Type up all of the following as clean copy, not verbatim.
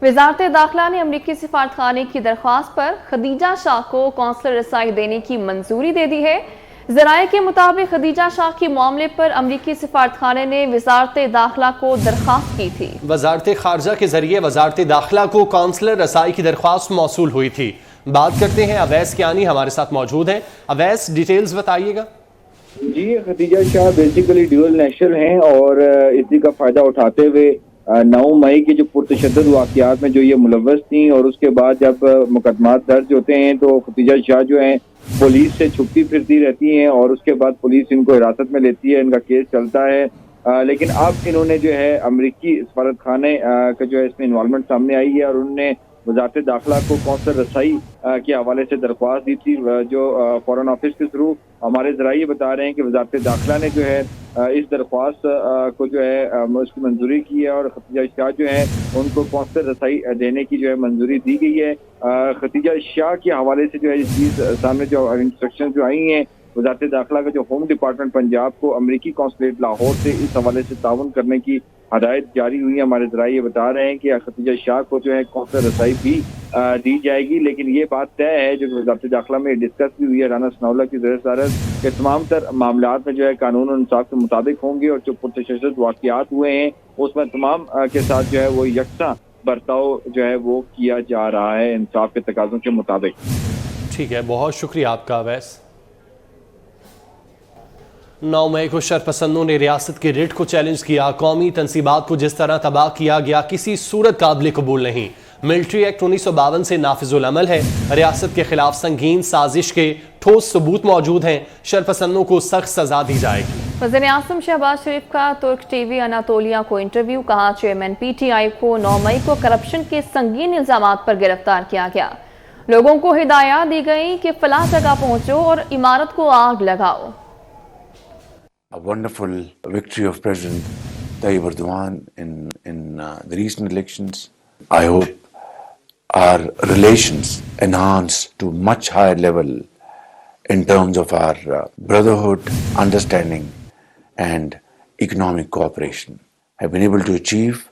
وزارت داخلہ نے امریکی سفارتخانے کی درخواست پر خدیجہ شاہ کو قونصلر رسائی دینے کی منظوری دے دی ہے۔ ذرائع کے مطابق خدیجہ شاہ کے معاملے پر امریکی سفارتخانے نے وزارت داخلہ کو درخواست کی تھی۔ وزارت خارجہ کے ذریعے وزارت داخلہ کو قونصلر رسائی کی درخواست موصول ہوئی تھی۔ بات کرتے ہیں اویس کیانی ہمارے ساتھ موجود ہیں۔ اویس، ڈیٹیلز بتائیے گا۔ جی، خدیجہ شاہ بیسیکلی ڈیول نیشنل ہیں اور اسی کا فائدہ اٹھاتے ہوئے 9 مئی کے جو پرتشدد واقعات میں جو یہ ملوث تھیں، اور اس کے بعد جب مقدمات درج ہوتے ہیں تو خدیجہ شاہ جو ہیں پولیس سے چھپتی پھرتی رہتی ہیں، اور اس کے بعد پولیس ان کو حراست میں لیتی ہے، ان کا کیس چلتا ہے۔ لیکن اب انہوں نے جو ہے امریکی سفارت خانے کا جو ہے اس میں انوالومنٹ سامنے آئی ہے، اور انہوں نے وزارت داخلہ کو قونصلر رسائی کے حوالے سے درخواست دی تھی، جو فورن آفس کے تھرو ہمارے ذرائع بتا رہے ہیں کہ وزارت داخلہ نے جو ہے اس درخواست کو جو ہے اس کی منظوری کی ہے، اور خدیجہ شاہ جو ہے ان کو قونصلر رسائی دینے کی جو ہے منظوری دی گئی ہے۔ خدیجہ شاہ کے حوالے سے جو ہے اس چیز سامنے جو انسٹرکشن جو آئی ہیں وزارت داخلہ کا جو ہوم ڈپارٹمنٹ پنجاب کو امریکی قونصلیٹ لاہور سے اس حوالے سے تعاون کرنے کی ہدایت جاری ہوئی ہے۔ ہمارے ذرائع یہ بتا رہے ہیں کہ خدیجہ شاہ کو جو ہے قونصلر رسائی بھی دی جائے گی، لیکن یہ بات طے ہے جو وزارت داخلہ میں ڈسکس بھی ہوئی ہے رانا ثناءاللہ کی زیر صدارت کہ تمام تر معاملات میں جو ہے قانون و انصاف کے مطابق ہوں گے، اور جو پرتشدد واقعات ہوئے ہیں اس میں تمام کے ساتھ جو ہے وہ یکساں برتاؤ جو ہے وہ کیا جا رہا ہے انصاف کے تقاضوں کے مطابق۔ ٹھیک ہے، بہت شکریہ آپ کا اویس۔ 9 مئی کو شرپسندوں نے ریاست کے ریٹ کو چیلنج کیا۔ قومی تنصیبات کو جس طرح تباہ کیا گیا کسی صورت قابل قبول نہیں۔ ملٹری ایکٹ 1952 سے نافذ العمل ہے۔ ریاست کے خلاف سنگین سازش کے ٹھوس ثبوت موجود ہیں۔ شرپسندوں کو سخت سزا دی جائے گی۔ وزیر اعظم شہباز شریف کا ترک ٹی وی اناتولیا کو انٹرویو، کہا چیئرمین پی ٹی آئی کو 9 مئی کو کرپشن کے سنگین الزامات پر گرفتار کیا گیا۔ لوگوں کو ہدایات دی گئی کہ فلاں جگہ پہنچو اور عمارت کو آگ لگاؤ۔ A wonderful victory of President Tayyip Erdogan in the recent elections. I hope our relations enhance to much higher level in terms of our brotherhood, understanding and economic cooperation. Have been able to achieve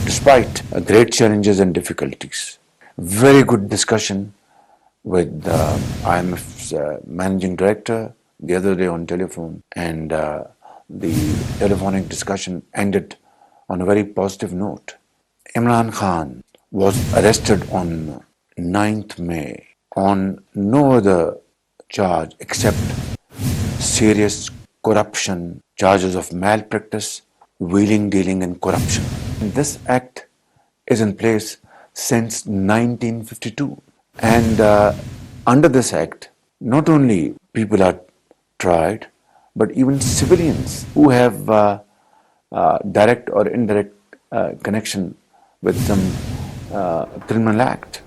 despite great challenges and difficulties. Very good discussion with IMF's managing director the other day on telephone, and the telephonic discussion ended on a very positive note. Imran Khan was arrested on 9th May on no other charge except serious corruption, charges of malpractice, wheeling, dealing and corruption. And this act is in place since 1952. And under this act, not only people are tried, but even civilians who have direct or indirect connection with some criminal act.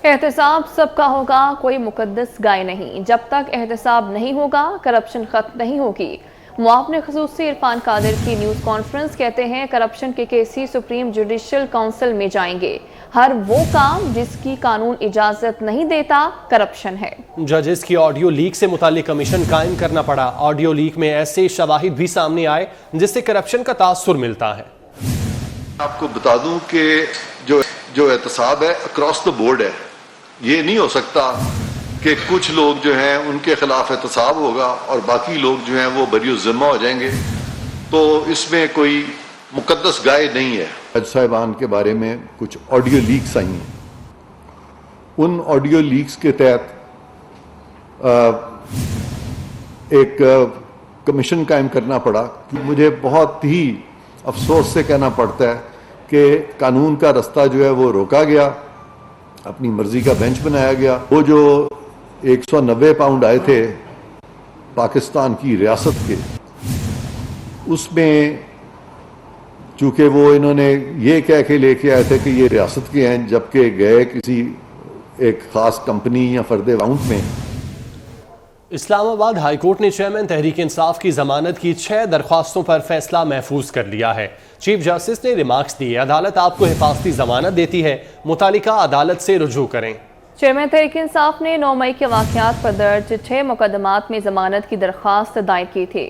احتساب سب کا ہوگا، کوئی مقدس گائے نہیں۔ جب تک احتساب نہیں ہوگا کرپشن ختم نہیں ہوگی۔ معاون خصوصی عرفان قادر کی نیوز کانفرنس، کہتے ہیں کرپشن کے کیسز سپریم جوڈیشل کونسل میں جائیں گے۔ ہر وہ کام جس کی قانون اجازت نہیں دیتا کرپشن ہے۔ ججز کی آڈیو لیک سے متعلق کمیشن قائم کرنا پڑا۔ آڈیو لیک میں ایسے شواہد بھی سامنے آئے جس سے کرپشن کا تاثر ملتا ہے۔ آپ کو بتا دوں کہ جو احتساب ہے اکراس دا بورڈ ہے۔ یہ نہیں ہو سکتا کہ کچھ لوگ جو ہیں ان کے خلاف احتساب ہوگا اور باقی لوگ جو ہیں وہ بری الذمہ ہو جائیں گے، تو اس میں کوئی مقدس گائے نہیں ہے۔ جج صاحبان کے بارے میں کچھ آڈیو لیکس آئی ہیں، ان آڈیو لیکس کے تحت ایک کمیشن قائم کرنا پڑا۔ مجھے بہت ہی افسوس سے کہنا پڑتا ہے کہ قانون کا رستہ جو ہے وہ روکا گیا، اپنی مرضی کا بینچ بنایا گیا۔ وہ جو 190 پاؤنڈ آئے تھے پاکستان کی ریاست کے، اس میں چونکہ وہ انہوں نے یہ کہہ کے لے کے آئے تھے کہ یہ ریاست کے ہیں، جبکہ گئے کسی ایک خاص کمپنی یا فرد اکاؤنٹ میں۔ اسلام آباد ہائی کورٹ نے چیئرمین تحریک انصاف کی ضمانت کی 6 درخواستوں پر فیصلہ محفوظ کر لیا ہے۔ چیف جسٹس نے ریمارکس دیے، عدالت آپ کو حفاظتی ضمانت دیتی ہے، متعلقہ عدالت سے رجوع کریں۔ چیئرمین تحریک انصاف نے 9 مئی کے واقعات پر درج 6 مقدمات میں ضمانت کی درخواست دائر کی تھی۔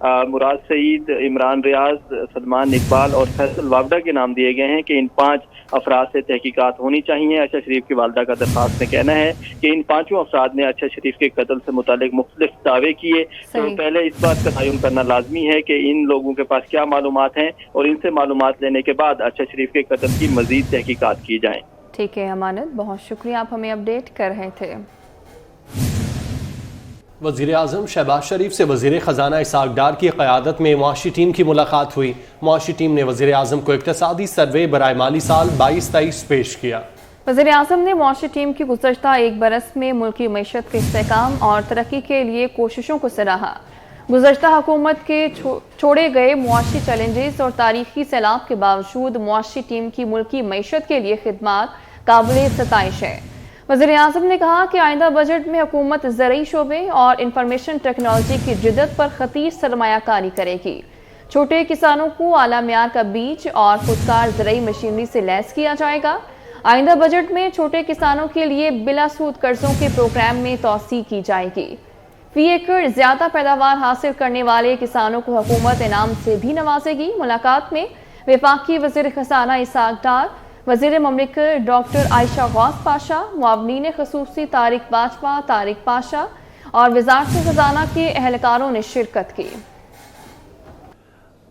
مراد سعید، عمران ریاض، سلمان اقبال اور فیصل وابڈا کے نام دیے گئے ہیں کہ ان 5 افراد سے تحقیقات ہونی چاہیے۔ ارشد شریف کی والدہ کا درخواست میں کہنا ہے کہ ان 5 افراد نے ارشد شریف کے قتل سے متعلق مختلف دعوے کیے، تو پہلے اس بات کا تعین کرنا لازمی ہے کہ ان لوگوں کے پاس کیا معلومات ہیں اور ان سے معلومات لینے کے بعد ارشد شریف کے قتل کی مزید تحقیقات کی جائیں۔ ٹھیک ہے امانت، بہت شکریہ، آپ ہمیں اپڈیٹ کر رہے تھے۔ وزیر اعظم شہباز شریف سے وزیر خزانہ اسحاق ڈار کی قیادت میں معاشی ٹیم کی ملاقات ہوئی۔ معاشی ٹیم نے وزیر اعظم کو اقتصادی سروے برائے مالی سال 22-23 پیش کیا۔ وزیر اعظم نے معاشی ٹیم کی گزشتہ 1 برس میں ملکی معیشت کے استحکام اور ترقی کے لیے کوششوں کو سراہا۔ گزشتہ حکومت کے چھوڑے گئے معاشی چیلنجز اور تاریخی سیلاب کے باوجود معاشی ٹیم کی ملکی معیشت کے لیے خدمات قابل ستائش ہے۔ وزیر اعظم نے کہا کہ آئندہ بجٹ میں حکومت زرعی شعبے اور انفارمیشن ٹیکنالوجی کی جدت پر خطیر سرمایہ کاری کرے گی۔ چھوٹے کسانوں کو اعلیٰ معیار کا بیج اور خودکار زرعی مشینری سے لیس کیا جائے گا۔ آئندہ بجٹ میں چھوٹے کسانوں کے لیے بلا سود قرضوں کے پروگرام میں توسیع کی جائے گی۔ فی ایکڑ زیادہ پیداوار حاصل کرنے والے کسانوں کو حکومت انعام سے بھی نوازے گی۔ ملاقات میں وفاقی وزیر خزانہ اسحاق ڈار، وزیر مملکت ڈاکٹر عائشہ غوث پاشا، معاونین خصوصی طارق باجوہ، طارق پاشا اور وزارت خزانہ کے اہلکاروں نے شرکت کی۔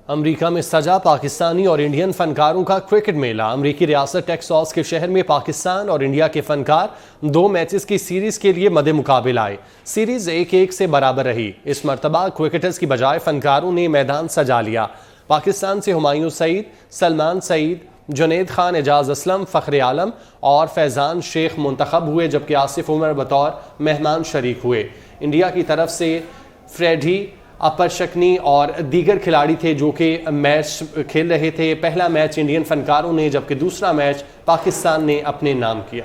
امریکہ میں سجا پاکستانی اور انڈین فنکاروں کا کرکٹ میلہ۔ امریکی ریاست ٹیکساس کے شہر میں پاکستان اور انڈیا کے فنکار 2 میچز کی سیریز کے لیے مد مقابل آئے۔ سیریز 1-1 سے برابر رہی۔ اس مرتبہ کرکٹرز کی بجائے فنکاروں نے میدان سجا لیا۔ پاکستان سے ہمایوں سعید، سلمان سعید، جنید خان، اعجاز اسلم، فخر عالم اور فیضان شیخ منتخب ہوئے، جبکہ آصف عمر بطور مہمان شریک ہوئے۔ انڈیا کی طرف سے فریڈی اپرشکنی اور دیگر کھلاڑی تھے جو کہ میچ کھیل رہے تھے۔ پہلا میچ انڈین فنکاروں نے جبکہ دوسرا میچ پاکستان نے اپنے نام کیا۔